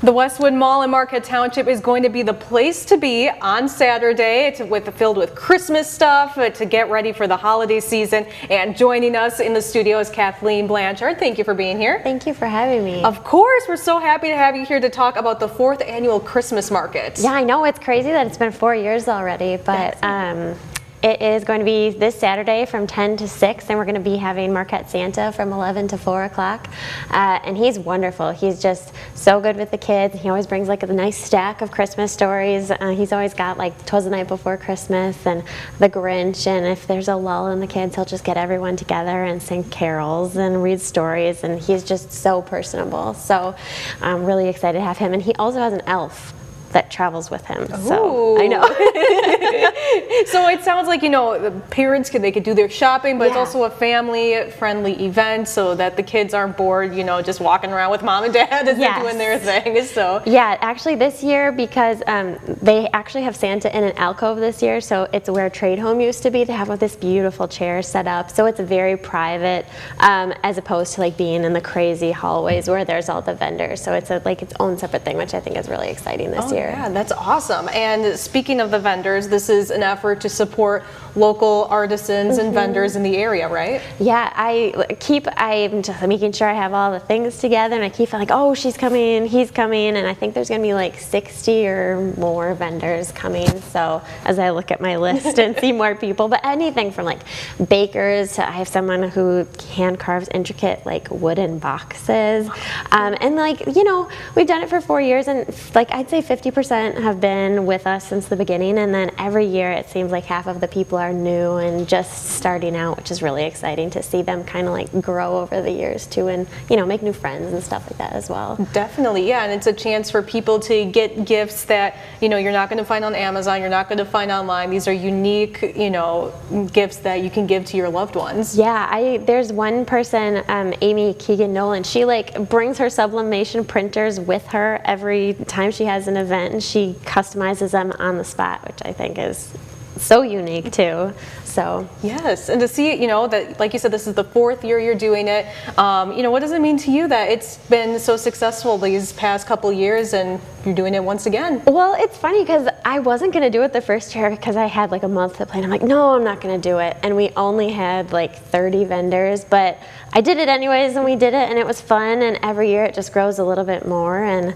The Westwood Mall in Marquette Township is going to be the place to be on Saturday. It's filled with Christmas stuff to get ready for the holiday season. And joining us in the studio is Kathleen Blanchard. Thank you for being here. Thank you for having me. Of course, we're so happy to have you here to talk about the 4th annual Christmas market. Yeah, I know it's crazy that it's been 4 years already, but it is going to be this Saturday from 10 to 6, and we're going to be having Marquette Santa from 11 to 4 o'clock. And he's wonderful. He's just so good with the kids. He always brings like a nice stack of Christmas stories. He's always got like 'Twas the Night Before Christmas and The Grinch, and if there's a lull in the kids, he'll just get everyone together and sing carols and read stories, and he's just so personable. So I'm really excited to have him. And he also has an elf that travels with him. Ooh. So I know. So it sounds like, the parents they could do their shopping, but it's also a family-friendly event so that the kids aren't bored, just walking around with mom and dad as they're doing their thing. So yeah, actually this year, because they actually have Santa in an alcove this year, so it's where Trade Home used to be. They have this beautiful chair set up, so it's very private, as opposed to like being in the crazy hallways where there's all the vendors. So it's its own separate thing, which I think is really exciting this year. Yeah, that's awesome. And speaking of the vendors, this is an effort to support local artisans and vendors in the area, right? Yeah, I'm just making sure I have all the things together, and I keep like, oh, she's coming, he's coming, and I think there's going to be like 60 or more vendors coming. So as I look at my list and see more people, but anything from like bakers to I have someone who hand carves intricate like wooden boxes, and we've done it for 4 years, and I'd say 50% have been with us since the beginning, and then every year it seems like half of the people are new and just starting out, which is really exciting to see them kind of grow over the years too, and make new friends and stuff like that as well. Definitely, yeah, and it's a chance for people to get gifts that you're not going to find on Amazon, you're not going to find online. These are unique gifts that you can give to your loved ones. Yeah, there's one person, Amy Keegan Nolan, she brings her sublimation printers with her every time she has an event, and she customizes them on the spot, which I think is so unique too. So yes, and to see that, like you said, this is the 4th year you're doing it. What does it mean to you that it's been so successful these past couple years and you're doing it once again? Well, it's funny because I wasn't going to do it the first year because I had a month to plan. I'm like, no, I'm not going to do it, and we only had 30 vendors, but I did it anyways, and we did it, and it was fun. And every year it just grows a little bit more, and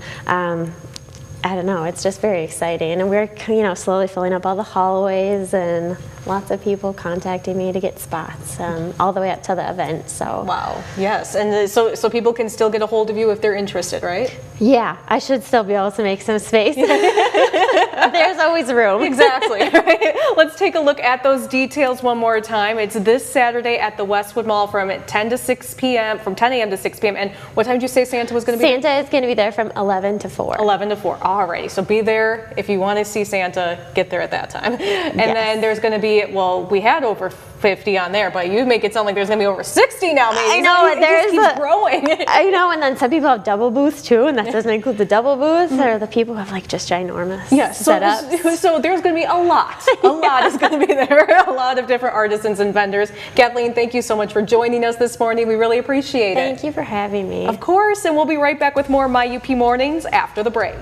I don't know, it's just very exciting, and we're slowly filling up all the hallways, and lots of people contacting me to get spots all the way up to the event. So wow, yes, and so people can still get a hold of you if they're interested, right? Yeah, I should still be able to make some space. There's always room. Exactly. Right? Let's take a look at those details one more time. It's this Saturday at the Westwood Mall from 10 to 6 p.m. from 10 a.m. to 6 p.m. And what time did you say Santa was going to be? Santa is going to be there from 11 to 4. 11 to 4. Alrighty. So be there if you want to see Santa. Get there at that time. And then there's going to be, we had over 50 on there, but you make it sound like there's going to be over 60 now. Maybe. I know, it just keeps growing. I know, and then some people have double booths too, and that doesn't include the double booths or the people who have just ginormous setups. So there's going to be a lot is going to be there. A lot of different artisans and vendors. Kathleen, thank you so much for joining us this morning. We really appreciate it. Thank you for having me. Of course, and we'll be right back with more My UP Mornings after the break.